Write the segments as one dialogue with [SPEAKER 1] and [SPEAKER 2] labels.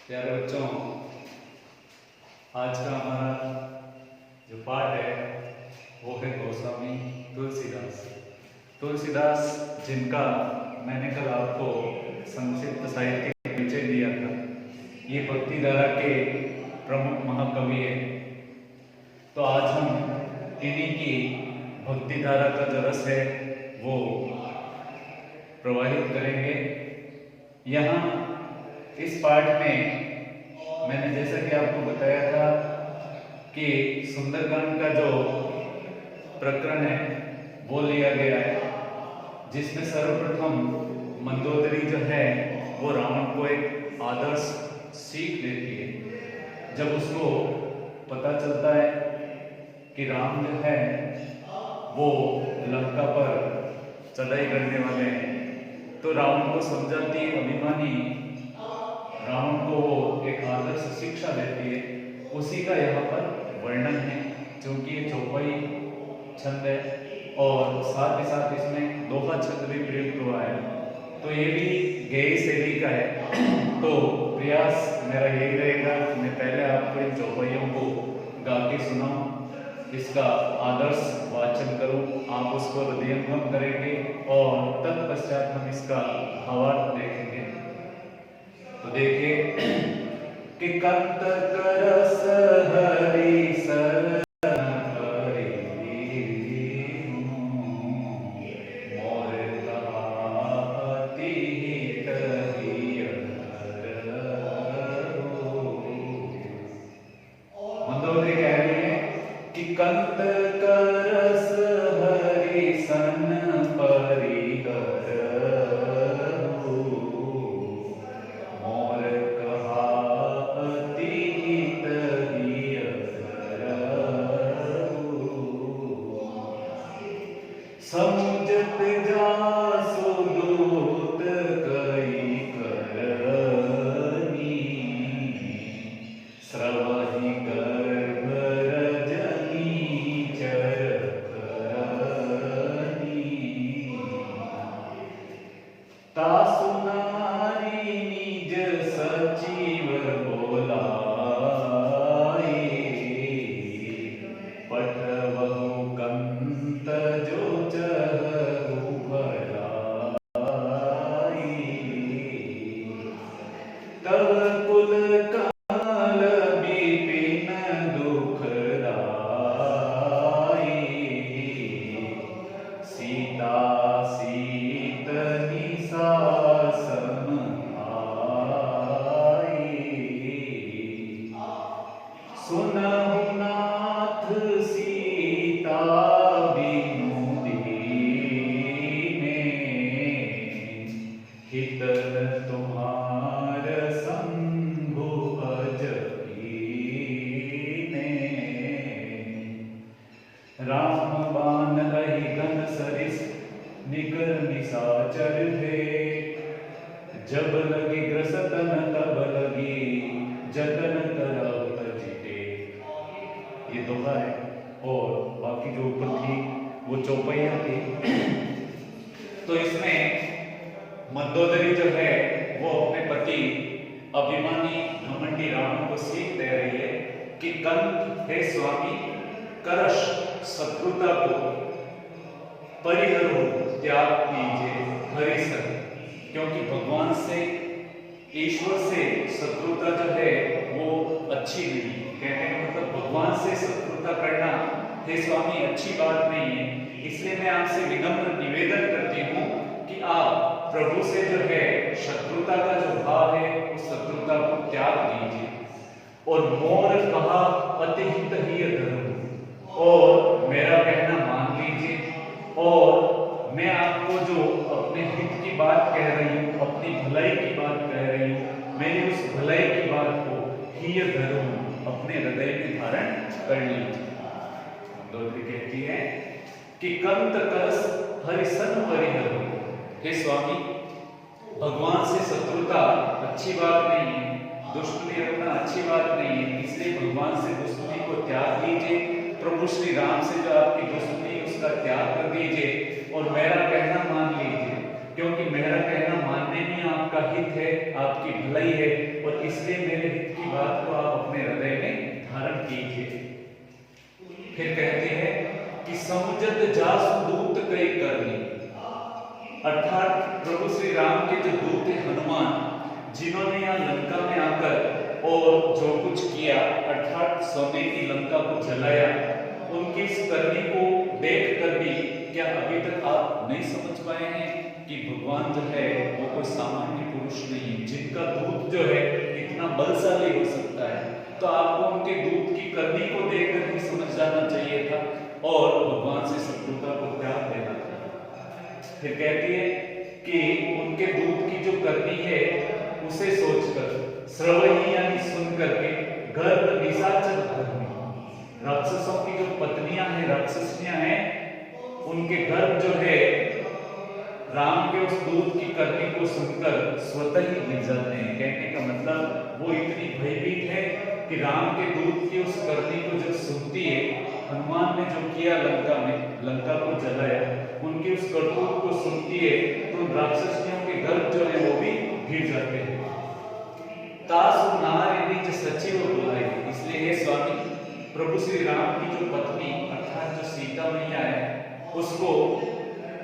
[SPEAKER 1] प्यारे बच्चों, आज का हमारा जो पाठ है वो है गोस्वामी तुलसीदास। तुलसीदास जिनका मैंने कल आपको संक्षिप्त साहित्य का परिचय दिया था, ये भक्ति धारा के प्रमुख महाकवि है। तो आज हम इन्हीं की भक्ति धारा का जो रस है वो प्रवाहित करेंगे। यहाँ इस पाठ में मैंने जैसा कि आपको बताया था कि सुंदरकांड का जो प्रकरण है वो लिया गया है, जिसमें सर्वप्रथम मंदोदरी जो है वो रावण को एक आदर्श सीख देती है। जब उसको पता चलता है कि राम जो है वो लंका पर चढ़ाई करने वाले हैं, तो रावण को समझाती है, अभिमानी रावण को वो एक आदर्श शिक्षा देती है। उसी का यहाँ पर वर्णन है, क्योंकि ये चौपाई छंद है और साथ ही साथ इसमें दोहा छंद भी प्रयुक्त हुआ है, तो ये भी गैरी शैली का है। तो प्रयास मेरा यही रहेगा कि मैं पहले आपको इन चौपाइयों को गा के सुनाऊं, इसका आदर्श वाचन करूं, आप उसको हृदयंगम करेंगे और तत्पश्चात हम इसका भावार्थ देखेंगे। तो देखिए कि कंत करस हरि सर मंदोदरी कह रही है कि कंत करस हरि सन परिकर समुझत जासु दूत कई करनी, स्रवहि गर्भ रजनी चर करनी, तासु नारी निज सचिव बोलाए, पठवहु कंत जो तव कुल काल विपिन दुखदाई, सीता सीत निशा सम आई, सुनहु नाथ सीता बिनु दीने, हितन तुम्हार शंभु अज कीने, राम बान अहि घन सरिस निकर निशाचर थे, जब लगी ग्रसतन तब लगी जतन करव तजिते। ये दोहा है और बाकी जो ऊपर थी वो चौपाइयां थी। तो इसमें मंदोदरी जो है वो अपने पति अभिमानी घमंडी रावण को सीख दे रही है कि कंत हे स्वामी, करश शत्रुता को परिहरो, त्याग कीजिए हरिसन, क्योंकि भगवान से ईश्वर से शत्रुता जो है वो अच्छी नहीं। कहने का मतलब भगवान से शत्रुता करना हे स्वामी अच्छी बात नहीं है, इसलिए मैं आपसे विनम्र निवेदन करती हूँ कि आप प्रभु से जो है शत्रुता का जो भाव है उस शत्रुता को त्याग दीजिए। और मोर कहा अतिहित ही धर्म, और मेरा कहना मान लीजिए, और मैं आपको जो अपने हित की बात कह रही हूँ, अपनी भलाई की बात कह रही हूँ, मेरी उस भलाई की बात को ही धर्म अपने हृदय में धारण कर लीजिए। मंदोदरी कहती है कि कंत करस हरिसन परिहरो, हे स्वामी, भगवान से शत्रुता अच्छी बात नहीं है, दुश्मनी रखना अच्छी बात नहीं है, इसलिए भगवान से दुश्मनी को त्याग दीजिए, प्रभु श्री राम से जो आपकी दुश्मनी उसका त्याग कर दीजिए और मेरा कहना मान लीजिए, क्योंकि मेरा कहना मानने में आप आपका हित है, आपकी भलाई है, और इसलिए मेरे हित की बात को आप अपने हृदय में धारण कीजिए। फिर कहते हैं कि समुझत जासु दूत कई करनी, अर्थात प्रभु श्री राम के जो दूत है हनुमान, जिन्होंने यहाँ लंका में आकर और जो कुछ किया, अर्थात सोने की लंका को जलाया, उनकी इस करनी को देखकर भी क्या अभी तक आप नहीं समझ पाए हैं कि भगवान जो है वो कोई सामान्य पुरुष नहीं है, जिनका दूत जो है इतना बलशाली हो सकता है। तो आपको उनके दूत की करनी को देखकर ही समझ जाना चाहिए था और भगवान से शत्रुता को त्याग देना था। फिर कहती है कि उनके दूत की जो करनी है उसे सोचकर, श्रवणी यानी सुन करके, गर्भ निशाचर धर्मी, राक्षसों की जो पत्नियां हैं, राक्षसियां हैं, उनके गर्भ जो है राम के उस दूत की करनी को सुनकर स्वतः ही गिर जाते हैं। कहने का मतलब वो इतनी भयभीत है कि राम के दूत की उस करनी को जब सुनती है, हनुमान ने जो किया लंका में, लंका को जलाया, उनकी उस करतूत को सुनती है तो राक्षसियों के गर्भ जो है वो भी गिर जाते हैं। तासु नारी निज सचिव बुलाए, इसलिए हे स्वामी, प्रभु श्री राम की जो पत्नी अर्थात जो सीता मैया है उसको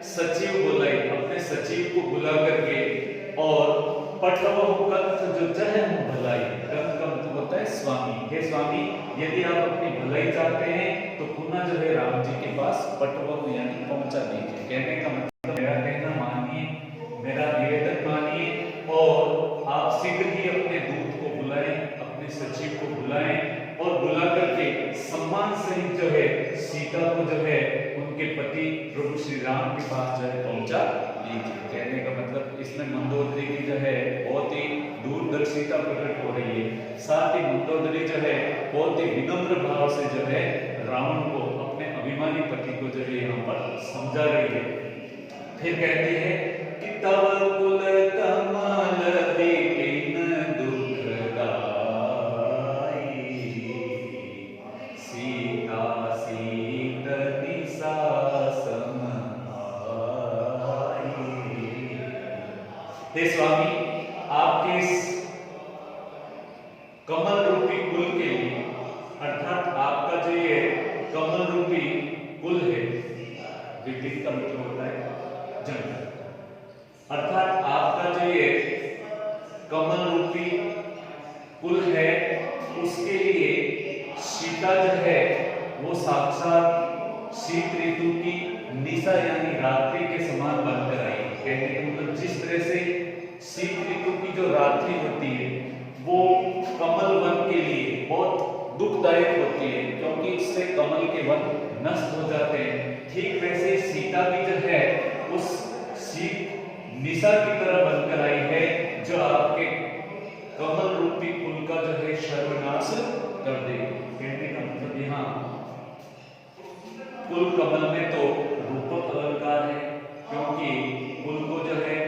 [SPEAKER 1] सचिव बुलाई, अपने सचिव को बुला करके, और पठवो कंठ जो जह भलाई, कंठ का मतलब होता है स्वामी, हे स्वामी यदि आप अपनी भलाई चाहते हैं तो पुनः जो है राम जी के पास पठवो यानी पहुंचा दीजिए। कहने का मतलब मेरा कहना मानिए, मेरा निवेदन मानिए और आप शीघ्र ही अपने दूत को बुलाएं, अपने सचिव को बुलाएं और बुला करके सम्मान सहित जो है सीता को जो है उनके पति प्रभु श्री राम के पास जो है पहुंचा लीजिए। कहने का मतलब इसमें मंदोदरी की जो है बहुत ही दूरदर्शिता प्रकट हो रही है, साथ ही मंदोदरी जो है बहुत ही विनम्र भाव से जो है रावण को, अपने अभिमानी पति को जो है यहाँ पर समझा रही है। फिर कहती है कि तव कुल कमल बिपिन दुखदाई, सीता सीत निशा सम आई। हे स्वामी, आपके इस कमल रूपी कुल के लिए, अर्थात आपका जो ये कमल रूपी कुल है, विपिन का मतलब होता है जन, अर्थात आपका जो ये कमल रूपी कुल है उसके लिए सीता जो है वो साक्षात शीत ऋतु की निशा यानी रात्रि के समान बनकर आई। कहने का मतलब जिस तरह से शीत ऋतु की जो रात्रि होती है वो कमल वन के लिए बहुत दुखदायक होती है, क्योंकि इससे कमल के वन नष्ट हो जाते हैं, ठीक वैसे सीता भी जो है उस शीत निशा की तरह बनकर आई है जो आपके कमल रूपी कुल का जो है सर्वनाश कर देगी। कहने का मतलब यहाँ कुल कमल में तो रूपक अलंकार है, क्योंकि कुल को जो है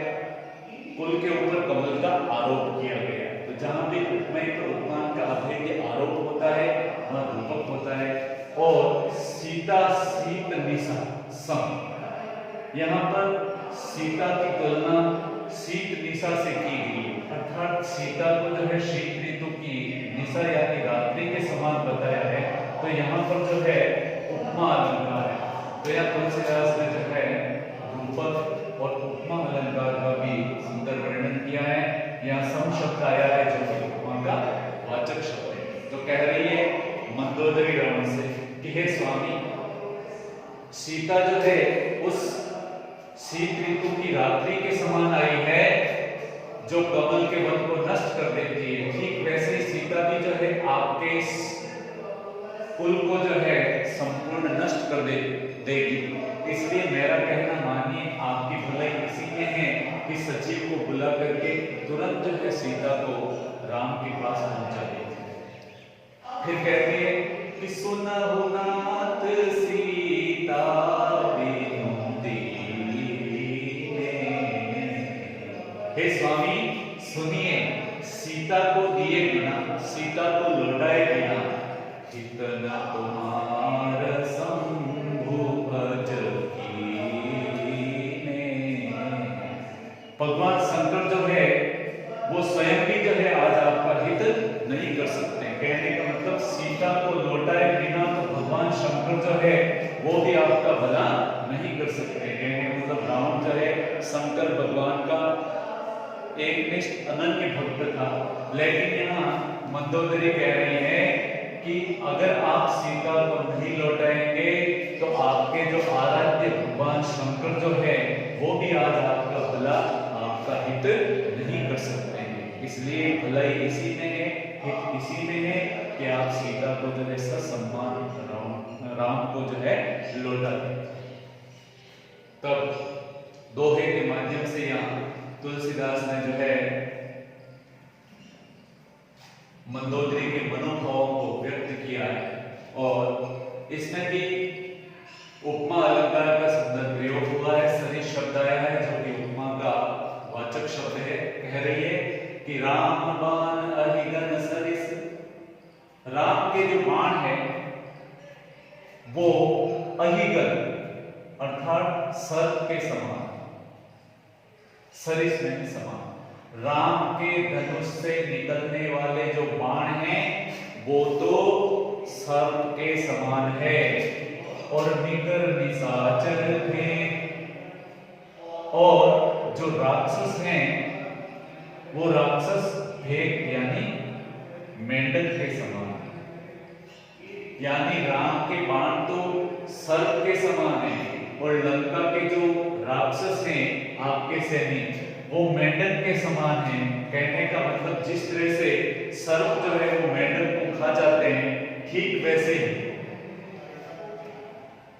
[SPEAKER 1] कुल के ऊपर कमल का आरोप किया गया है, तो जहां भी उपमेय पर उपमान का अभेद्य आरोप होता है वहां रूपक होता है। और सीता शीत निशा सम, यहाँ पर सीता की तुलना शीत निशा से की गई, अर्थात सीता को जो है शीत ऋतु की निशा यानी रात्रि के समान बताया है, तो यहाँ पर जो है उपमा अलंकार है। तो यहाँ तुलसीदास ने जो है रूपक और उपमा अलंकार का भी सुंदर वर्णन किया है। यहाँ सम शब्द आया है जो कि उपमा का वाचक शब्द है। तो कह रही है मंदोदरी रावण से कि हे स्वामी, सीता जो है उस शीत ऋतु की रात्रि के समान आई है जो कमल के वन को नष्ट कर देती है, ठीक वैसे ही सीता भी जो है आपके कुल को जो है संपूर्ण नष्ट कर देगी। इसलिए मेरा कहना मानिए, आपकी भलाई इसी में है कि सचिव को बुला करके तुरंत जो है सीता को राम के पास पहुंचा दीजिए। फिर कहती है कि सुनहु नाथ सीता बिनु दीने, हे स्वामी सुनिए, सीता को दिए बिना, सीता को लौटाए बिना जितना तुम्हार शंभु भज कीने। भगवान शंकर जो है एकनिष्ठ अनन्य भक्त था। लेकिन यहाँ मंदोदरी कह रही है कि अगर आप सीता को नहीं लौटाएंगे तो आपके जो आराध्य भगवान शंकर जो है वो भी आज आपका भला, आपका हित नहीं कर सकते हैं। इसलिए भलाई इसी में है, हित इसी में है कि आप सीता को जो है ससम्मान राम को जो है लौटा दें। तब दोहे के माध्यम से यहाँ तुलसीदास ने जो है मंदोदरी के मनोभावों को व्यक्त किया है और इसमें भी उपमा अलंकार का सुंदर प्रयोग हुआ है। सरिस शब्द आया है जो कि उपमा का वाचक शब्द है। कह रही है कि राम बाण अहिगन सरिस, राम के जो बाण है वो अहिगन अर्थात सर्प के समान, सरिस में समान। राम के धनुष से निकलने वाले जो बाण हैं वो तो सर्प के समान है और निकर निशाचर थे, और जो राक्षस हैं वो राक्षस भेद यानी मेंढक के समान। यानी राम के बाण तो सर्प के समान है और लंका के जो राक्षस हैं आपके सैनिक वो मेंढक के समान हैं। कहने का मतलब जिस तरह से सर्प जो है वो मेंढक को खा जाते हैं, ठीक वैसे ही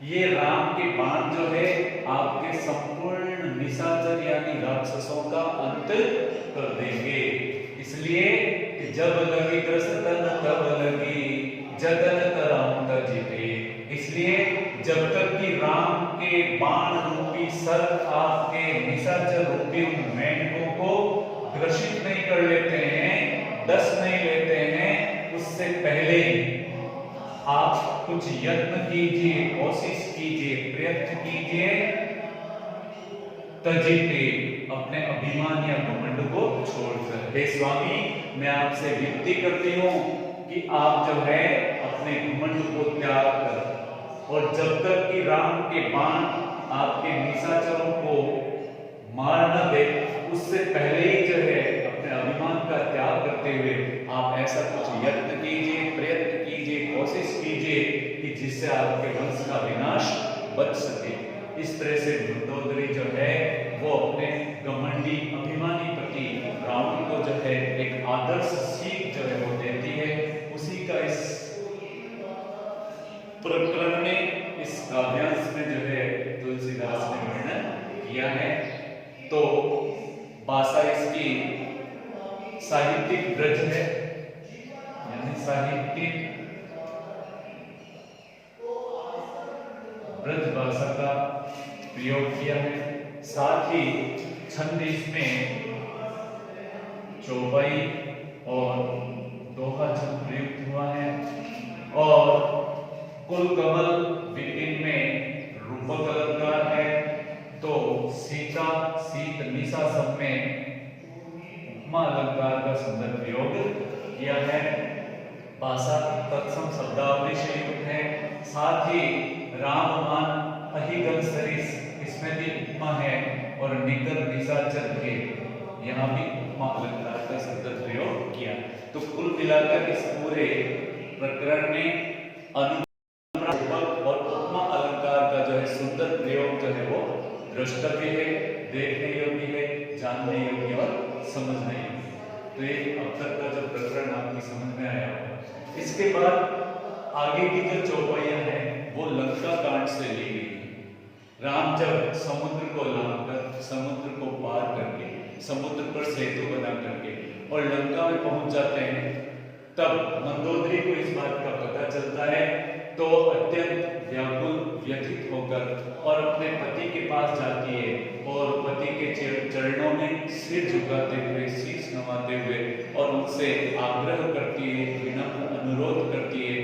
[SPEAKER 1] ये राम के बाण जो है आपके संपूर्ण निशाचर यानी राक्षसों का अंत कर देंगे। इसलिए जब लगी ग्रसन तब लगी जतन कराऊं तजिते। इसलिए जब तक कि राम के बाण रूपी सर्प आपके निशाचर रूपी उन मेंढकों को ग्रसित नहीं कर लेते हैं, डस नहीं लेते हैं, उससे पहले आप कुछ यत्न कीजिए, कोशिश कीजिए, प्रयत्न कीजिए, तजिते अपने अभिमान या घमंड को छोड़कर। हे स्वामी, मैं आपसे विनती करती हूँ कि आप जो है अपने घमंड को त्याग कर, और जब तक कि राम के बाण आपके निशाचरों को मार न दे उससे पहले ही जो है अपने अभिमान का त्याग करते हुए आप ऐसा कुछ यत्न कीजिए, प्रयत्न कीजिए, कोशिश कीजिए कि जिससे आपके वंश का विनाश बच सके। इस तरह से मंदोदरी जो है वो अपने घमंडी अभिमानी पति रावण को जो है एक आदर्श सीख जो है वो देती है। उसी का इस प्रकरण में, इस काव्यांश में जो है तुलसीदास ने वर्णन किया है। तो भाषा इसकी साहित्यिक ब्रज है, यानी साहित्यिक ब्रज भाषा का प्रयोग किया है। साथ ही छंद इसमें चौपाई और दोहा छंद प्रयुक्त हुआ है, और कुल कमल विपिन में रूपक अलंकार है। तो सीता, सीत, निशा सब में उपमा अलंकार का सुंदर प्रयोग किया है। भाषा तत्सम शब्दावली से युक्त है। साथ ही राममान अहिगन सरिस, इसमें भी उपमा है, और निकर निशाचर थे, यहाँ भी उपमा अलंकार का सुंदर प्रयोग किया। तो कुल मिलाकर इस पूरे प्रकरण में और उपमा अलंकार का जो है सुंदर प्रयोग जो है वो द्रष्टव्य है, देखने योग्य है, जानने योग्य और समझने योग्य। तो ये अब तक का जो प्रकरण आपकी समझ में आया होगा। इसके बाद आगे की जो चौपाइयां हैं वो लंका कांड से ली गई। राम जब समुद्र को लांघकर, समुद्र को पार करके, समुद्र पर सेतु बना करके और लंका में पहुंच जाते हैं, तब मंदोदरी को इस बात का पता चलता है। तो अत्यंत व्याकुल, व्यथित होकर और अपने पति के पास जाती है और पति के चरणों में सिर झुकाते हुए, शीश नवाते हुए और उनसे आग्रह करती है, विनम्र अनुरोध करती है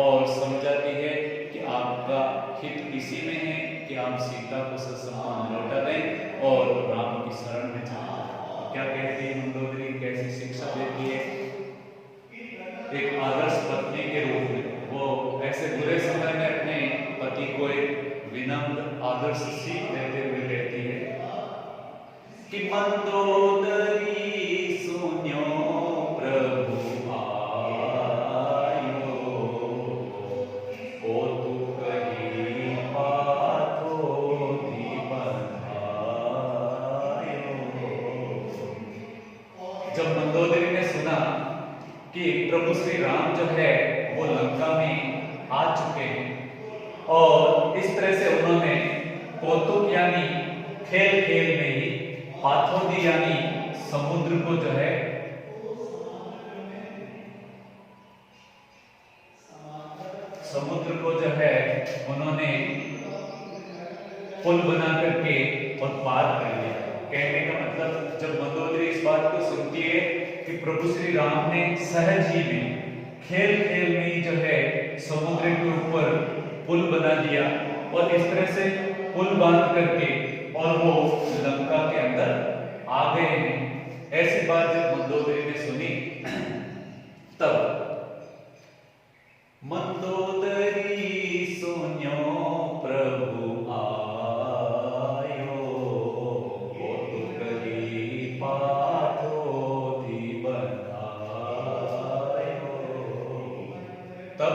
[SPEAKER 1] और समझाती है कि आपका हित इसी में है कि आप सीता को ससम्मान लौटा दें और राम की शरण में चले जाएं। क्या कहती है मंदोदरी, कैसी शिक्षा देती है? एक आदर्श पत्नी के रूप में वो ऐसे बुरे समय में अपने पति को एक विनम्र आदर्श सीख देते हुए कहती है कि मंदोदरी जब मंदोदरी ने सुना कि प्रभु श्री राम जो है वो लंका में आ चुके हैं और इस तरह से उन्होंने कौतुक यानी खेल खेल में ही पाथोदी यानी समुद्र को जो है उन्होंने पुल बना करके और पार कर लिया। कहने का मतलब जब मंदोदरी इस बात को सुनती है कि प्रभु श्री राम ने सहज ही में खेल खेल में ही जो है समुद्र के ऊपर पुल बना दिया और इस तरह से पुल बांध करके और वो लंका के अंदर आ गए हैं। ऐसी बात जब मंदोदरी ने सुनी तब मंदोदरी सुन्यो प्रभु आयो कौतुकली पाथोदी बनायो। तब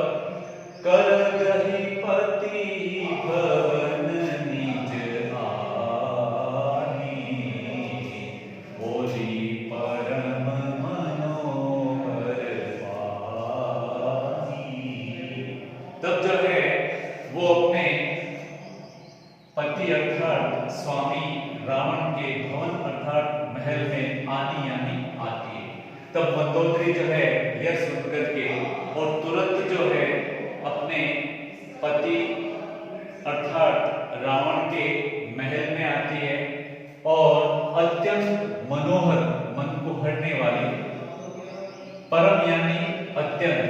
[SPEAKER 1] कर गही पति भवन निज आनी बोली परम मनोहर वाणी। तब जो है वो अपने पति अर्थात स्वामी रावण के भवन अर्थात महल में आनी यानी आती है। तब मंदोदरी जो है यह सुनकर के और तुरंत जो है अपने पति अर्थात रावण के महल में आती है और अत्यंत मनोहर मन को हरने वाली परम यानी अत्यंत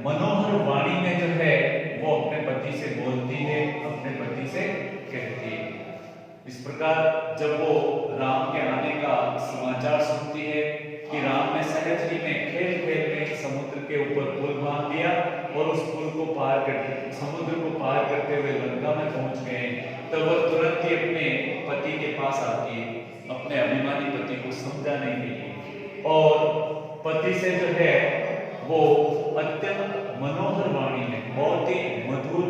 [SPEAKER 1] मनोहर वाणी में जो है वो अपने पति से बोलती है, अपने पति से कहती है। इस प्रकार जब वो राम के आने का समाचार सुनती है कि राम ने सहज ही में खेल खेल में समुद्र के ऊपर पुल बांध दिया और उस पुल को पार करके समुद्र को पार करते हुए लंका में पहुंच गए, तब वह तुरंत ही अपने पति के पास आती है अपने अभिमानी पति को समझाने के लिए और पति से जो है वो अत्यंत मनोहर वाणी में बहुत ही मधुर,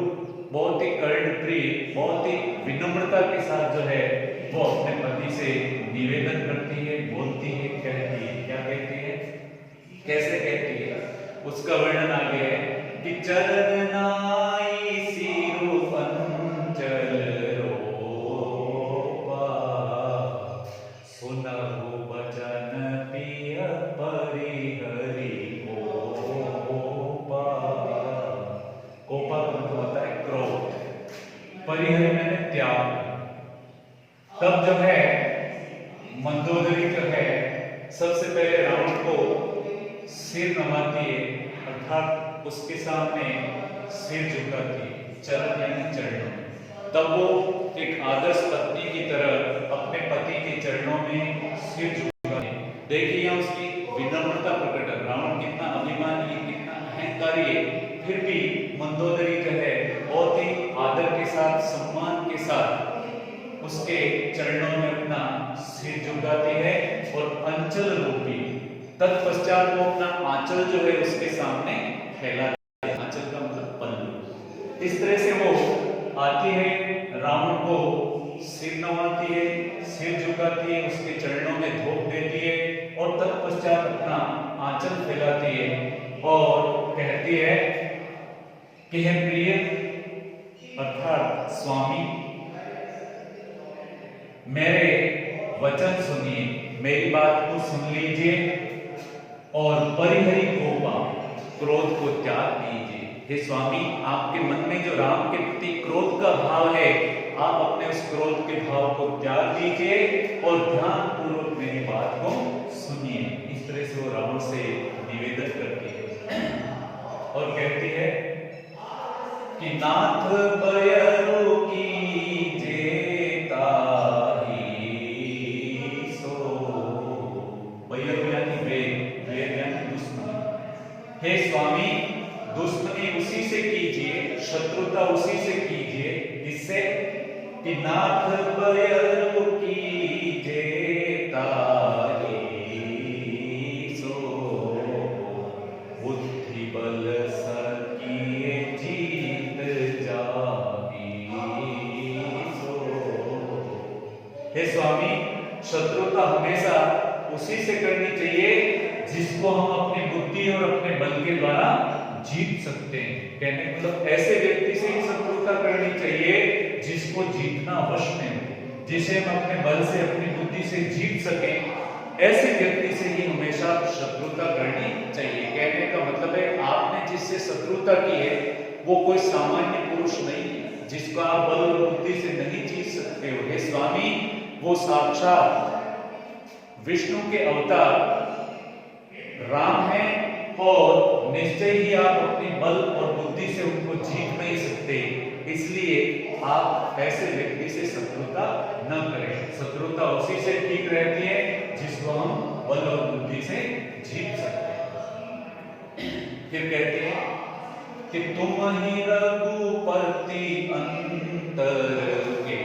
[SPEAKER 1] बहुत ही कर्णप्रिय, बहुत ही विनम्रता के साथ जो है वो अपने पति से निवेदन करती है, बोलती है, कहती है। क्या कहती है, कैसे कहती है, उसका वर्णन आगे है कि चरण नाई सिरु अंचल रोपा सुनहु बचन पिय परिहरि कोपा। कोपा का मतलब होता है क्रोध, परिहरि मैंने त्याग। तब जो है मंदोदरी जो है सबसे पहले रावण को सिर नवाती है अर्थात उसके सामने सिर झुकाती है, चरण यानी चरणों में। तब वो एक आदर्श पत्नी की तरह अपने पति के चरणों में सिर झुकाती है। देखिए यहाँ उसकी विनम्रता प्रकट है। रावण कितना अभिमानी, कितना अहंकारी है, फिर भी मंदोदरी जो है बहुत ही आदर के साथ, सम्मान के साथ उसके चरणों में अपना सिर झुकाती है और अंचल रूपी तत्पश्चात वो अपना आंचल जो है उसके सामने फैलाती है। आंचल का मतलब पल्लू। इस तरह से वो आती है, रावण को सिर नवाती है, सिर झुकाती है, उसके चरणों में धोप देती है और तत्पश्चात अपना आंचल फैलाती है और कहती है कि हे प्रिय अर्थात स्वामी, मेरे वचन सुनिए, मेरी बात को सुन लीजिए और परिहरि कोपा क्रोध को त्याग दीजिए। हे स्वामी, आपके मन में जो राम के प्रति क्रोध का भाव है, आप अपने उस क्रोध के भाव को त्याग दीजिए और ध्यान पूर्वक मेरी बात को सुनिए। इस तरह से वो रावण से निवेदन करती है और कहती है कि नाथ बयरु की हे स्वामी, दुश्मनी उसी से कीजिए, शत्रुता उसी से कीजिए जिससे कि नाथ बयरु कीजे तारी सो बुद्धि बल सकिए जीत जानी सो। हे स्वामी, शत्रुता हमेशा उसी से करनी चाहिए जिसको हम अपनी बुद्धि और अपने बल के द्वारा जीत सकते हैं। कहने का मतलब ऐसे व्यक्ति से ही शत्रुता करनी चाहिए जिसको जीतना वश में हो, जिसे हम अपने बल से अपनी बुद्धि से जीत सकें। ऐसे व्यक्ति से ही हमेशा शत्रुता करनी चाहिए। कहने का मतलब है आपने जिससे शत्रुता की है वो कोई सामान्य पुरुष नहीं है जिसको आप बल और बुद्धि से नहीं जीत सकते हो। हे स्वामी, वो साक्षात विष्णु के अवतार राम है और निश्चय ही आप अपनी बल और बुद्धि से उनको जीत नहीं सकते। इसलिए आप ऐसे व्यक्ति से शत्रुता न करें। शत्रुता उसी से ठीक रहती है जिसको हम बल और बुद्धि से जीत सकते हैं। फिर कहते हैं कि तुम ही रघुपति अंतर के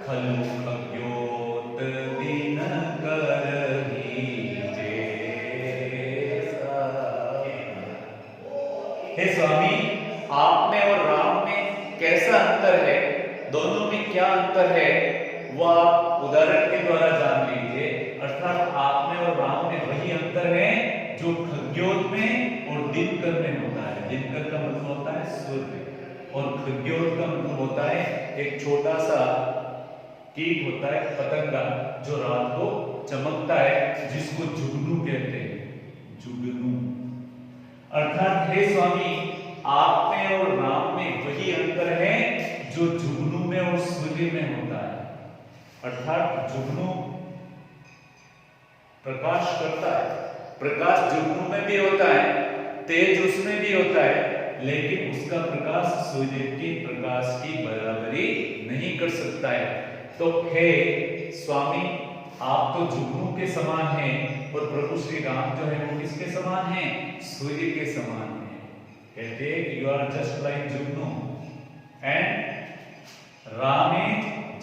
[SPEAKER 1] खलु खग्योत दीन करही जैसा। हे स्वामी, आप में और राम में कैसा अंतर है, दोनों में क्या अंतर है वो आप उदाहरण के द्वारा जान लीजिए। अर्थात आप में और राम में वही अंतर है जो खग्योत में और दिनकर में होता है। दिनकर का मतलब होता है सूर्य और खग्योत का मतलब होता है एक छोटा सा कीट होता है, पतंगा, जो रात को चमकता है, जिसको जुगनू कहते हैं। जुगनू अर्थात हे स्वामी, आप में और राम में वही अंतर है जो जुगनू में और सूर्य में होता है। अर्थात जुगनू प्रकाश करता है, प्रकाश जुगनू में भी होता है, तेज उसमें भी होता है, लेकिन उसका प्रकाश सूर्य के प्रकाश की बराबरी नहीं कर सकता है। तो हे स्वामी, आप तो जुगनू के समान हैं और प्रभु श्री राम जो है वो किसके समान हैं? सूर्य के समान हैं। कहते हैं कि you are just like Jugnu and Ram is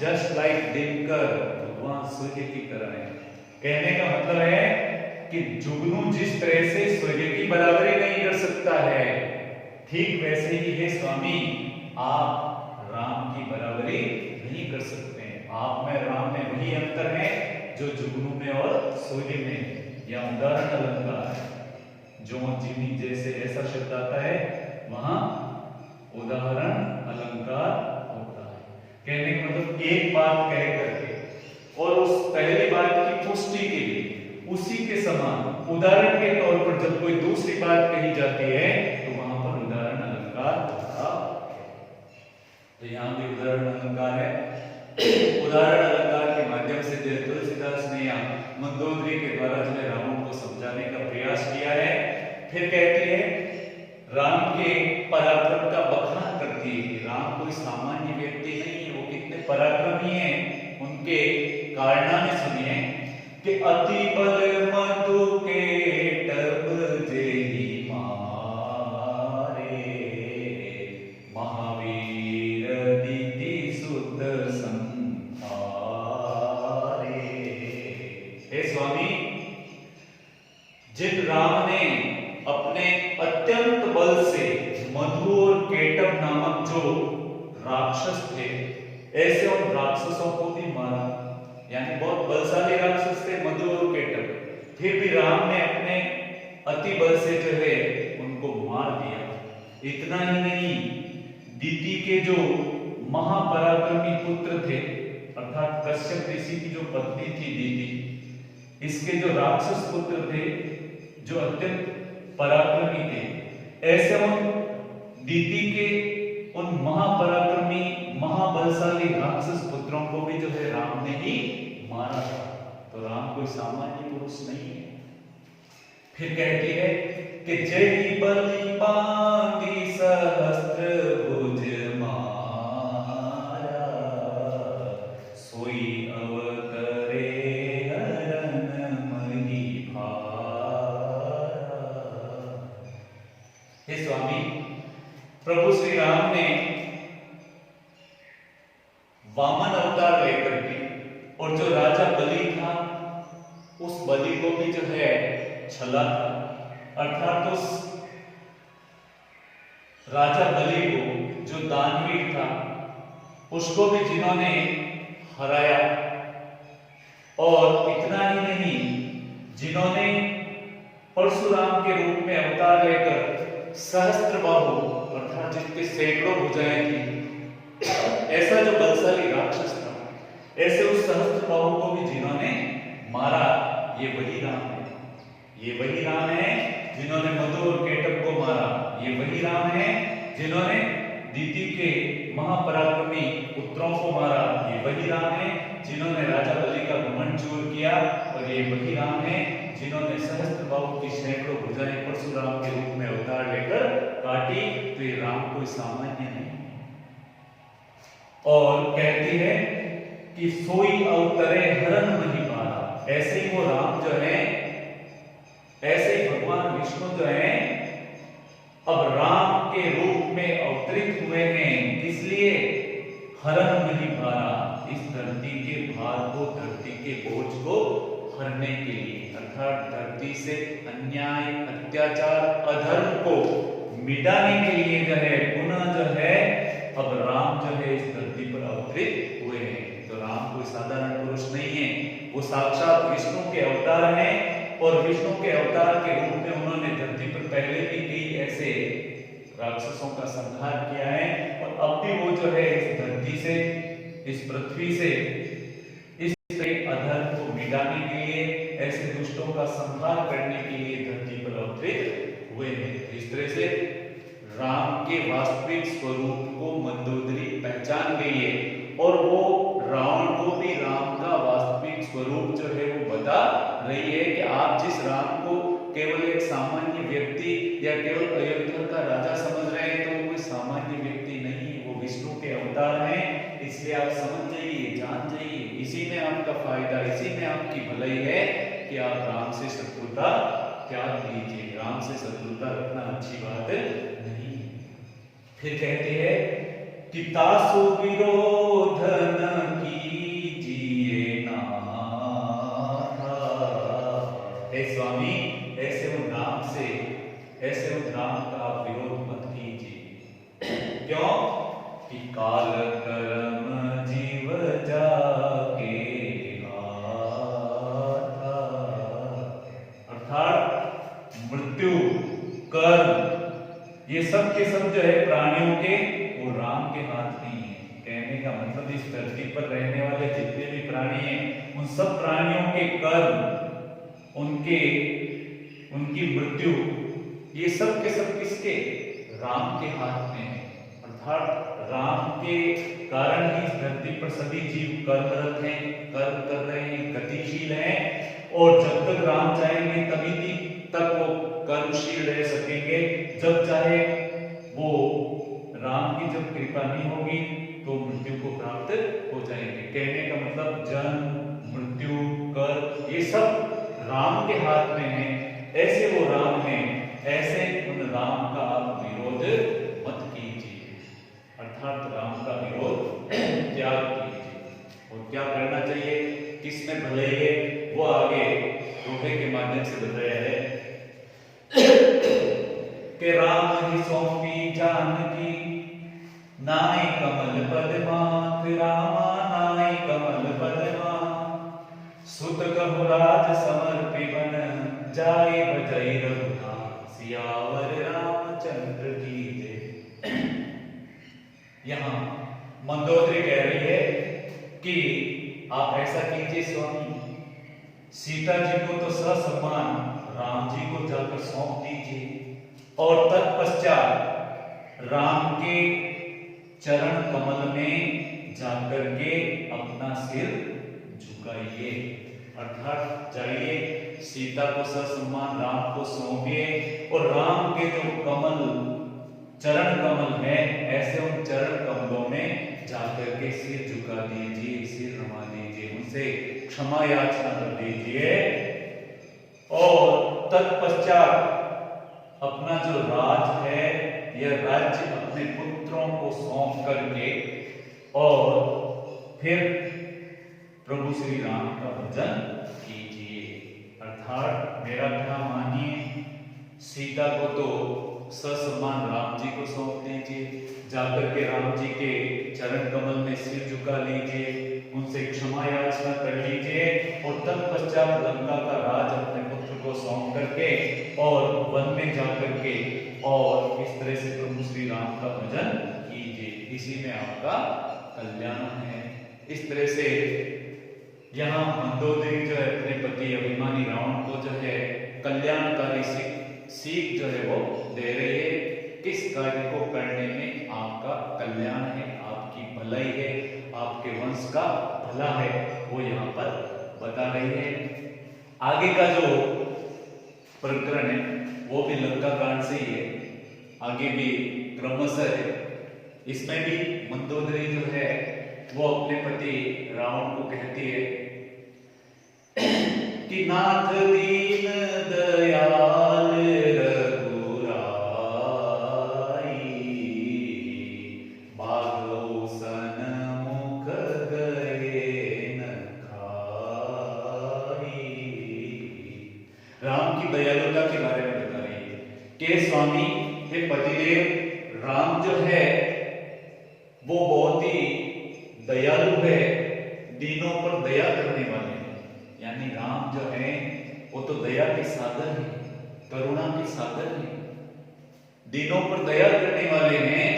[SPEAKER 1] just like Dinkar, भगवान सूर्य की तरह है। कहने का मतलब है कि जुगनू जिस तरह से सूर्य की बराबरी नहीं कर सकता है, ठीक वैसे ही है स्वामी, आप राम की बराबरी नहीं कर सकते। आप में राम में वही अंतर है जो जुगनू में और सूर्य में। या उदाहरण अलंकार है, जो जिमी जैसे ऐसा शब्द आता है वहां उदाहरण अलंकार होता है। कहने का मतलब एक बात कह करके और उस पहली बात की पुष्टि के लिए उसी के समान उदाहरण के तौर पर जब कोई दूसरी बात कही जाती है तो वहां पर उदाहरण अलंकार होता है। तो यहां भी उदाहरण अलंकार है। उदाहरण अलंकार के माध्यम से जो तुलसीदास ने या मंदोदरी के द्वारा जो है रामों को समझाने का प्रयास किया है। फिर कहती है राम के पराक्रम का बखान करती है कि राम कोई सामान्य व्यक्ति नहीं है, वो कितने पराक्रमी हैं। उनके कारनामे सुनिए कि अति बल मधु के टब जेहि मारे, महावीर दिति सुत जिन राम ने अपने अत्यंत बल से मधु और केटव नामक जो राक्षस थे, ऐसे उन राक्षसों को भी मारा। यानी बहुत बलशाली राक्षस थे मधु और केटव, फिर भी राम ने अपने अति बल से जो है उनको मार दिया। इतना ही नहीं, दिति के जो महापराक्रमी पुत्र थे, अर्थात कश्यप ऋषि की जो पत्नी थी दिति, इसके जो राक्षस पुत्र थे जो अत्यंत पराक्रमी थे, ऐसे उन दिति के उन महापराक्रमी महाबलशाली राक्षस पुत्रों को भी जो है राम ने ही मारा था। तो राम कोई सामान्य पुरुष नहीं है। फिर कहती है कि जय बलि बांधी सहस्त्र भुज मारा, सोई अवतरे हरन मही भारा। हे स्वामी, प्रभु श्री राम ने वामन अवतार लेकर के और जो राजा बलि था उस बलि को भी जो है छला था, अर्थात उस राजा बलि को जो दानवीर था उसको भी जिन्होंने हराया। और इतना ही नहीं, जिन्होंने परशुराम के रूप में अवतार लेकर सहस्त्रबाहु अर्थात जिसके सैकड़ों भुजाएं थी, ऐसा जो बलशाली राक्षस था, ऐसे उस सहस्त्रबाहु को भी जिन्होंने मारा, ये वही राम है। ये वही राम है जिन्होंने मधु और केटक को मारा। ये वही राम है जिन्होंने दीति के महापराक्रमी पुत्रों को मारा। ये वही राम है जिन्होंने राजा बलि का घमंड चूर किया। और ये वही राम है जिन्होंने सहस्त्रबाहु की सैकड़ों भुजाएं परशुराम के रूप में अवतार लेकर काटी। तो ये राम कोई सामान्य नहीं है। और कहती है कि सोई अवतरे हरन नहीं पारा। ऐसे ही वो राम जो है, ऐसे ही भगवान विष्णु जो है अब राम के रूप में अवतरित हुए हैं, इसलिए हरण नहीं भारा, इस धरती के भार को, धरती के बोझ को हरने के लिए, अर्थात धरती से अन्याय, अत्याचार, अधर्म को मिटाने के लिए जो है पुनः जो है अब राम जो है इस धरती पर अवतरित हुए हैं। तो राम कोई साधारण पुरुष नहीं है, वो साक्षात विष्णु के अवतार हैं। और विष्णु के अवतार के रूप में उन्होंने धरती पर पहले भी कई ऐसे राक्षसों का संहार किया है। और अब भी वो जो है इस धरती से, इस पृथ्वी से इस अधर्म को मिटाने के लिए, ऐसे दुष्टों का संहार करने के लिए धरती पर अवतरित हुए हैं। इस तरह से राम के वास्तविक स्वरूप को मंदोदरी पहचान गई है। और वो रावण को भी राम का वास्तविक स्वरूप जो है वो बता रही है कि आप जिस राम को केवल एक सामान्य व्यक्ति या केवल अयोध्या का राजा समझ रहे हैं, तो वो कोई सामान्य व्यक्ति नहीं, वो विष्णु के अवतार हैं। इसलिए आप समझ जाइए, जान जाइए, इसी में आपका फायदा, इसी में आपकी भलाई है कि आप राम से शत्रुता त्याग दीजिए। राम से शत्रुता रखना अच्छी बात नहीं। फिर कहते हैं कि तासु विरोध न कीजिए नाथा। हे स्वामी, ऐसे उन राम से, ऐसे उन राम का आप विरोध मत कीजिए। क्यों? कि काल कर्म जीव जाके आता, अर्थात मृत्यु, कर्म, ये सब के सब जो है प्राणियों के, वो राम के हाथ नहीं है। कहने का मतलब इस धरती पर रहने वाले जितने भी प्राणी हैं, उन सब प्राणियों के कर्म, उनकी मृत्यु, ये सब के सब किसके? राम के हाथ में है। अर्थात राम के कारण ही इस धरती पर सभी जीव कर्मरत हैं, कर्म कर रहे हैं, गतिशील हैं। और जब तक राम चाहेंगे तभी तक वो कर्मशील रह सकेंगे। जब चाहे वो राम की जब कृपा नहीं होगी तो मृत्यु को प्राप्त हो जाएंगे। कहने का मतलब जन्म, मृत्यु, कर्म, ये सब राम के हाथ में है। ऐसे वो राम हैं, ऐसे उन राम का आप विरोध मत कीजिए, अर्थात राम का विरोध त्याग कीजिए। और क्या करना चाहिए, किसमें भलाई है, वो आगे दोहे के माध्यम से बताया है कि राम ही सौंपी जानकी नाई कमल पद्मा, रामा नाई कमल पद्मा, सुत कहु राज समर्पि बन, जाय बजै रघुनाथ, सियावर रामचंद्र की जय। यहाँ मंदोदरी कह रही है कि आप ऐसा कीजिए स्वामी, सीता जी को तो ससम्मान राम जी को जाकर सौंप दीजिए। और तत्पश्चात राम के चरण कमल में जाकर के अपना सिर झुकाइए, अर्थात जाइए सीता को ससम्मान राम को सौंपिए। और राम के जो कमल, चरण कमल है, ऐसे उन चरण कमलों में जाकर के सिर झुका दीजिए, सिर नमा दीजिए, उनसे क्षमा याचना कर दीजिए। और तत्पश्चात अपना जो राज है, यह राज्य अपने पुत्रों को सौंप करके और फिर प्रभु श्री राम का भजन कीजिए। अर्थात मेरा क्या मानिए, सीता को तो ससम्मान राम जी को सौंप दीजिए। जाकर के राम जी के चरण कमल में सिर झुका लीजिए, उनसे क्षमा याचना कर लीजिए और तत्पश्चात लंका का राज अपने पुत्र को सौंप करके और वन में जाकर के और इस तरह से प्रभु श्री राम का भजन कीजिए। इसी में आपका कल्याण है। इस तरह से यहाँ मंदोदरी जो है अपने पति अभिमानी रावण को जो है कल्याणकारी सीख जो है वो दे रही है। किस कार्य को करने में आपका कल्याण है, आपकी भलाई है, आपके वंश का भला है, वो यहाँ पर बता रही है। आगे का जो प्रकरण है वो भी लंका कांड से ही है, आगे भी क्रमशः है। इसमें भी मंदोदरी जो है वो अपने पति रावण को कहती है कि नाथ दीन दयाल रघुराई, बाघौ सन्मुख गए न खाई। राम की दयालुता के बारे में बता रही है कि स्वामी हे पतिदेव, राम जो है वो बहुत ही दयालु है, दीनों पर दया करने वाले हैं। यानी राम जो है वो तो दया के सागर है, करुणा के सागर है, दीनों पर दया करने वाले हैं।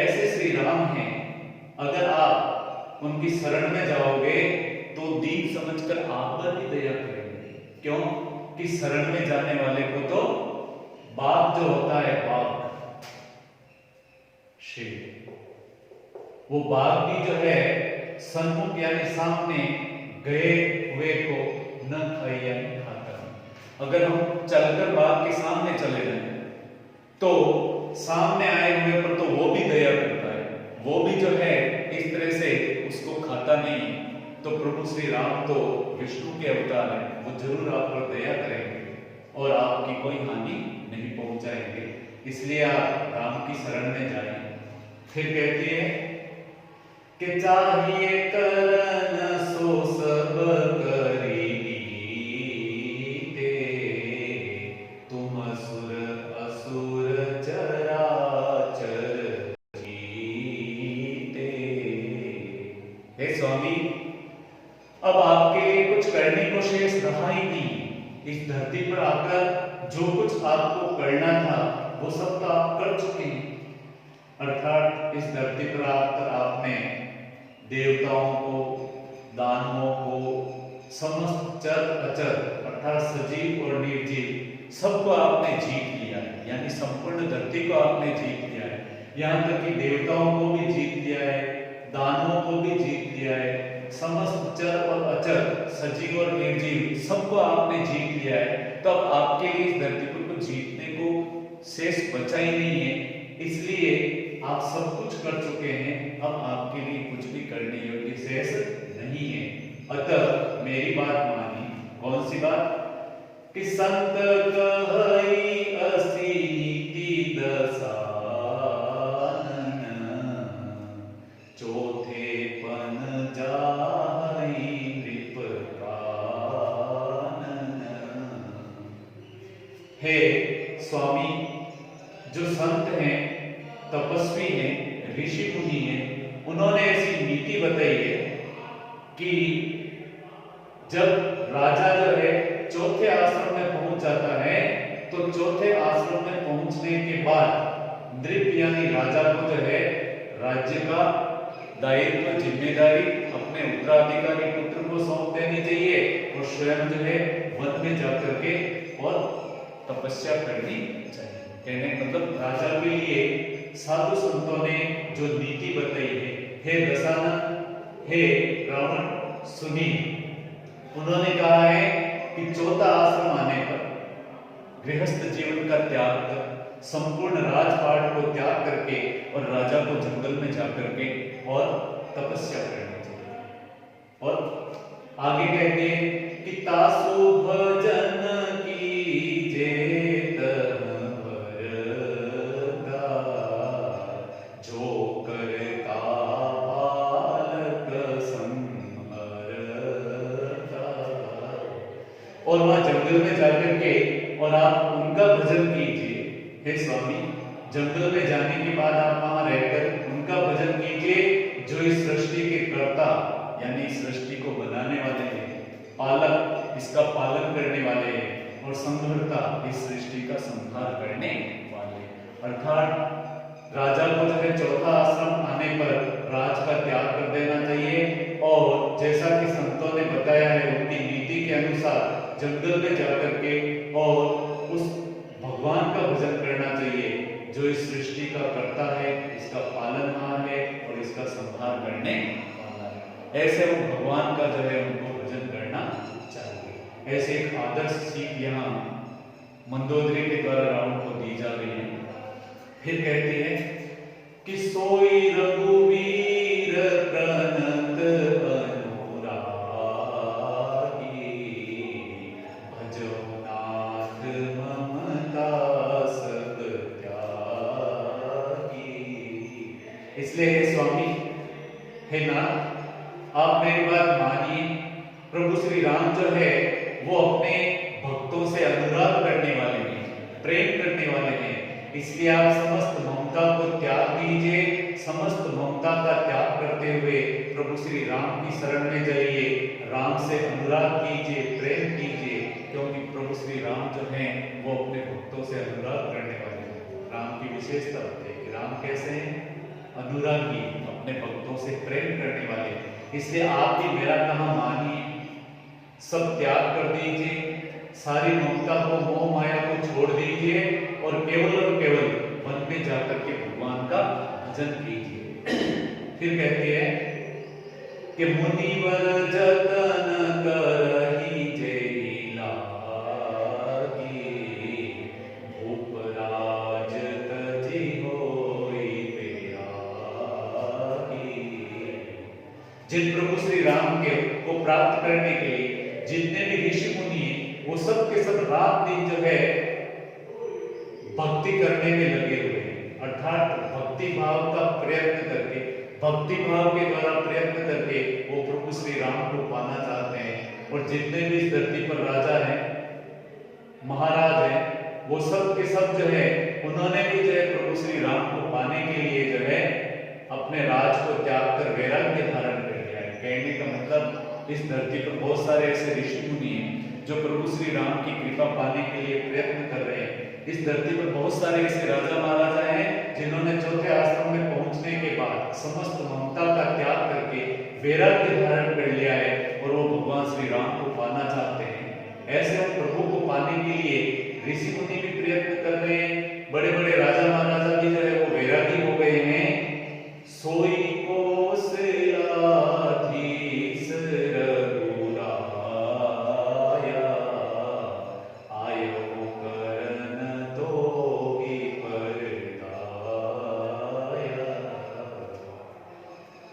[SPEAKER 1] ऐसे श्री राम हैं, अगर आप उनकी शरण में जाओगे तो दीन समझकर आप पर भी दया करेंगे। क्यों कि शरण में जाने वाले को तो बाघ जो होता है, बाघ शेर, वो बाघ भी जो है सन्मुख यानी सामने गए हुए को न खाए यानी खाता नहीं। अगर हम चलकर बाघ के सामने चले जाएं तो सामने आए हुए पर तो वो भी दया करता है, वो भी जो है इस तरह से उसको खाता नहीं। तो प्रभु श्री राम तो विष्णु के अवतार हैं, वो जरूर आप पर दया करेंगे और आपकी कोई हानि नहीं पहुंचाएंगे। इसलिए आप राम की शरण में जाइए। फिर कहती है कि चाहिए करन सो सब करीते, तुम असुर असुर चराचर जीते। हे स्वामी, अब आपके लिए कुछ करने को शेष रहा ही नहीं। इस धरती पर आकर जो कुछ आपको करना था वो सब तो आप कर चुके हैं। अर्थात इस धरती पर आकर आपने देवताओं को, दानवों को, समस्त चर अचर अर्थात सजीव और निर्जीव सबको आपने जीत लिया है। यानी संपूर्ण धरती को आपने जीत लिया है। यहाँ तक कि देवताओं को भी जीत लिया है, दानवों को भी जीत लिया है, समस्त चर और अचर सजीव और निर्जीव सबको आपने जीत लिया है। तो अब आपके लिए इस धरती पर कुछ जीतने को शेष बचा ही नहीं है। इसलिए आप सब कुछ कर चुके हैं, अब आपके लिए कुछ भी करने योग्य शेष नहीं है। अतः मेरी बात मानिए। कौन सी बात? कि संत कहई असी नीति दसानन, चौथे पन जाहि नृप कानन। हे स्वामी, जो संत हैं, तपस्वी हैं, ऋषि मुनि हैं, उन्होंने ऐसी नीति बताई है कि जब राजा जो है चौथे आश्रम में पहुंच जाता है तो चौथे आश्रम में पहुंचने के बाद नृप यानी राजा को जो है राज्य का दायित्व, जिम्मेदारी अपने उत्तराधिकारी पुत्र को सौंप देनी चाहिए और स्वयं जो है वन में जाकर के और तपस्या करनी चाहिए। कहने मतलब राजा के लिए साधु संतों ने जो नीति बताई है, हे दशानन, हे रावण, सुनिए। उन्होंने कहा है कि चौथा आश्रम आने पर गृहस्थ जीवन का त्याग कर, संपूर्ण राजपाट को त्याग करके और राजा को जंगल में जाकर के और तपस्या करनी चाहिए। और आगे कहते हैं कि तासु भजन कीजे और वहां जंगल में जाकर के और आप उनका भजन कीजिए। हे स्वामी, जंगल में जाने के बाद आप वहां रहकर उनका भजन कीजिए जो इस सृष्टि के कर्ता यानी सृष्टि को बनाने वाले हैं, पालक इसका पालन करने वाले हैं, और संहर्ता इस सृष्टि का संहार करने वाले। अर्थात राजा को जो है चौथा आश्रम आने पर राज का त्याग कर देना चाहिए, और जैसा कि संतों ने बताया है उनकी नीति के अनुसार जंगल में जाकर के और उस भगवान का भजन करना चाहिए जो इस सृष्टि का कर्ता है, इसका पालनहार है और इसका संहार करने वाला है। ऐसे वो भगवान का जो है उनको भजन करना चाहिए। ऐसे एक आदर्श सीख यहाँ मंदोदरी के द्वारा रावण को दी जा रही है। फिर कहती है कि सोई रघुवीर प्रणत अनुरागी, भजो नाथ ममता सब त्यागी। इसलिए हे स्वामी, हे नाथ, आप मेरी बात मानिए। प्रभु श्री राम जो है वो अपने भक्तों से अनुराग करने वाले हैं, प्रेम करने वाले हैं, इसलिए आप समस्त ममता को त्याग दीजिए। समस्त ममता का त्याग करते हुए प्रभु श्री राम की शरण में जाइए, राम से अनुराग कीजिए, प्रेम कीजिए, क्योंकि प्रभु श्री राम जो हैं वो अपने भक्तों से अनुराग करने वाले हैं। राम की विशेषता है कि राम कैसे हैं? अनुरागी, अपने भक्तों से प्रेम करने वाले। इसलिए आप भी मेरा कहा मानिए, सब त्याग कर दीजिए, सारी ममता को, मोह माया को छोड़ दीजिए और केवल मन में जाकर के भगवान का भजन कीजिए। फिर कहती है कि मुनिवर जतन करहि जेहि लागी, भूप राज तजि होई बेरागी। जिन प्रभु श्री राम के को प्राप्त करने के लिए जितने भी ऋषि मुनि हैं वो सब के सब रात दिन जो है भक्ति करने में लगे हुए हैं, अर्थात भक्ति भाव का प्रयत्न करके, भक्ति भाव के द्वारा प्रयत्न करके वो प्रभु श्री राम को पाना चाहते हैं। और जितने भी इस धरती पर राजा हैं, महाराज हैं, वो सब के सब जो है उन्होंने भी जो है प्रभु श्री राम को पाने के लिए जो है अपने राज को त्याग कर वैराग्य धारण कर लिया है। कहने का मतलब इस धरती पर बहुत सारे ऐसे ऋषि मुनि हैं जो प्रभु श्री राम की कृपा पाने के लिए प्रयत्न कर रहे हैं। इस धरती पर बहुत सारे ऐसे राजा महाराजा हैं जिन्होंने चौथे आश्रम में पहुंचने के बाद समस्त ममता का त्याग करके वैराग्य धारण कर लिया है और वो भगवान श्री राम को पाना चाहते हैं। ऐसे हम प्रभु को पाने के लिए ऋषि मुनि भी प्रयत्न कर रहे हैं, बड़े बड़े राजा महाराजा भी जो है वो वैरागी हो गए हैं। सोई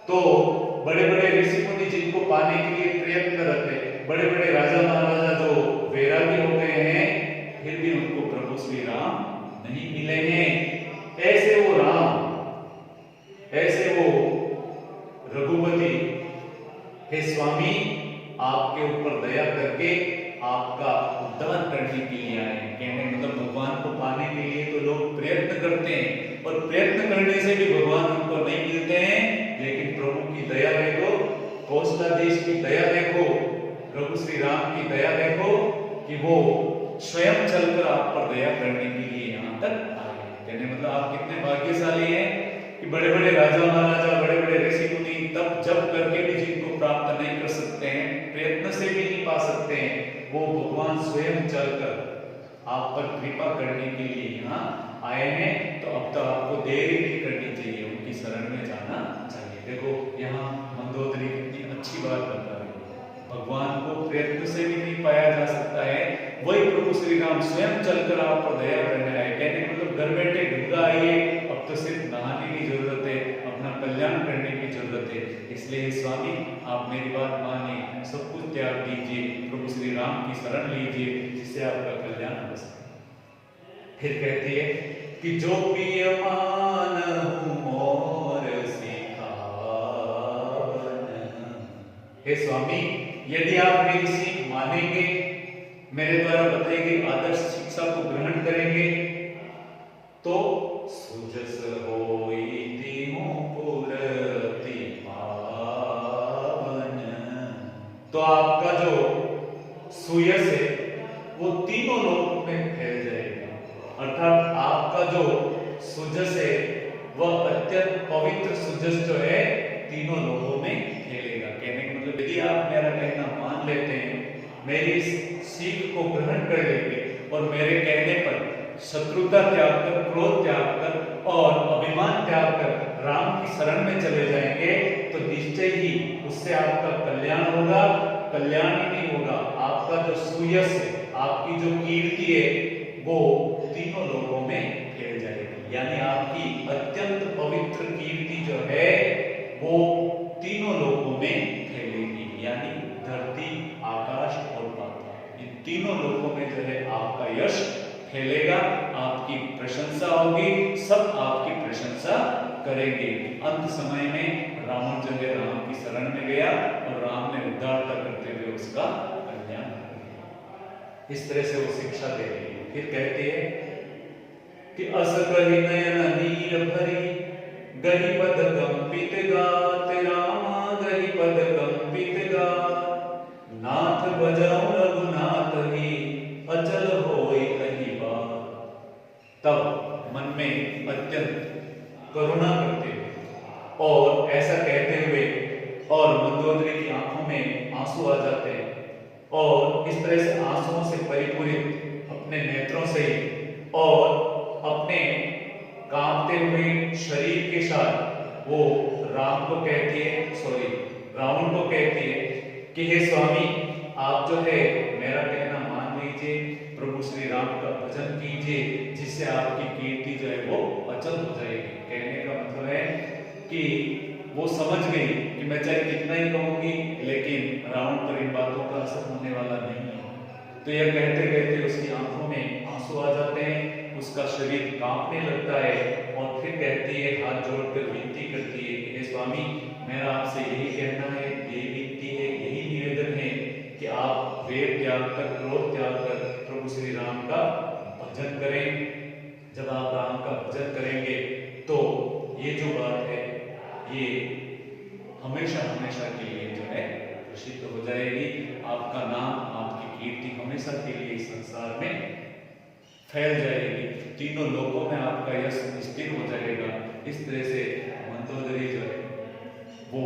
[SPEAKER 1] तो बड़े बड़े ऋषि मुनि जिनको पाने के लिए प्रयत्नरत है, बड़े बड़े राजा महाराजा जो वैरागी हो गए हैं, फिर भी उनको प्रभु श्री राम नहीं मिले हैं। ऐसे वो राम, ऐसे वो रघुपति, हे स्वामी, आपके ऊपर दया करके आपका उद्धार करने के लिए आए हैं। कहने मतलब भगवान को पाने के लिए तो लोग प्रयत्न करते हैं और प्रयत्न करने से भी भगवान उनको नहीं मिलते हैं, लेकिन प्रभु की दया देखो, कौशला देश की दया देखो, प्रभु श्री राम की दया देखो कि वो स्वयं चलकर आप पर दया करने के लिए यहाँ तक आए। कहने मतलब आप कितने भाग्यशाली हैं कि बड़े बड़े राजा महाराजा, बड़े बड़े ऋषि मुनि तब जब करके भी जिनको प्राप्त नहीं कर सकते हैं, प्रयत्न से भी नहीं पा सकते हैं, वो भगवान स्वयं चलकर आप पर कृपा करने के लिए यहाँ आए हैं। तो अब तो आपको देरी नहीं करनी चाहिए, उनकी शरण में जाना चाहिए। देखो यहाँ मंदोदरी कितनी अच्छी बात बता रही है, भगवान को प्रयत्न से भी नहीं पाया जा सकता है, वही प्रभु श्री राम स्वयं चलकर आप पर दया करने आए। कहने मतलब घर बैठे गंगा आइए, अब तो सिर्फ नहाने की जरूरत है, अपना कल्याण करने की जरूरत है। इसलिए स्वामी आप मेरी बात मानिए, सब कुछ त्याग दीजिए, प्रभु श्री राम की शरण लीजिए, जिससे आपका कल्याण हो सके। फिर कहती है कि जो पियमान मोर सिखावन। हे स्वामी, यदि आप मेरी सीख मानेंगे, मेरे द्वारा बताई गई आदर्श शिक्षा को ग्रहण करेंगे, तो सुजस होई तीनों पुर अति पावन। तो आपका जो सुयस है वो तीनों लोक में फैल जाएगा, अर्थात आपका जो सुजस है वह अत्यंत पवित्र सुजस जो है तीनों लोगों में फैलेगा। कहने का मतलब यदि आप मेरा कहना मान लेते हैं, मेरी इस सीख को ग्रहण कर लेंगे और मेरे कहने पर शत्रुता त्याग कर, क्रोध त्याग कर और अभिमान त्याग कर राम की शरण में चले जाएंगे, तो निश्चय ही उससे आपका कल्याण होगा। कल्याण ही नहीं होगा, आपका जो सुयस है, आपकी जो कीर्ति है वो तीनों लोगों में फैल जाएगी। यानी आपकी अत्यंत पवित्र कीर्ति जो है वो तीनों लोगों में फैलेगी। यानी धरती, आकाश और पाताल, इन तीनों लोगों में जो है आपका यश फैलेगा, आपकी प्रशंसा होगी, सब आपकी प्रशंसा करेंगे। अंत समय में रावण जो है राम की शरण में गया और राम ने उद्धारता करते हुए उसका कल्याण किया। इस तरह से वो शिक्षा दे रही है। फिर कहती है कि अस कहि नयन नीर भरी, गहि पद कंपित गात रामा, गहि पद कंपित गात, नाथ बजाऊं रघुनाथ ही, अचल होई कहि बात। तब मन में अत्यंत करुणा करते हुए और ऐसा कहते हुए और मंदोदरी की आंखों में आंसू आ जाते हैं और इस तरह से आंसुओं से परिपूरित अपने नेत्रों से और अपने कांपते हुए शरीर के साथ वो राम को कहती है, रावण को कहती है कि हे स्वामी, आप जो है मेरा कहना मान लीजिए, प्रभु श्री राम का भजन कीजिए, जिससे आपकी कीर्ति जो है वो अचल हो जाएगी। कहने का मतलब है कि वो समझ गई कि मैं चाहे कितना ही कहूंगी लेकिन रावण पर इन बातों का असर होने वाला नहीं है। तो यह कहते कहते उसकी आंखों में आंसू आ जाते हैं, उसका शरीर कांपने लगता है और फिर कहती है, हाथ जोड़कर विनती करती है कि हे स्वामी, मेरा आपसे यही कहना है, यही विनती है, यही निवेदन है कि आप वेद त्याग कर, क्रोध त्याग कर प्रभु श्री राम का भजन करें। जब आप राम का भजन करेंगे तो ये जो बात है ये हमेशा हमेशा के लिए जो है प्रसिद्ध हो जाएगी। आपका नाम, आपकी कीर्ति हमेशा के लिए इस संसार में फैल जाएगी, तीनों लोगों में आपका यश स्थिर हो जाएगा। इस तरह से मंदोदरी जो है वो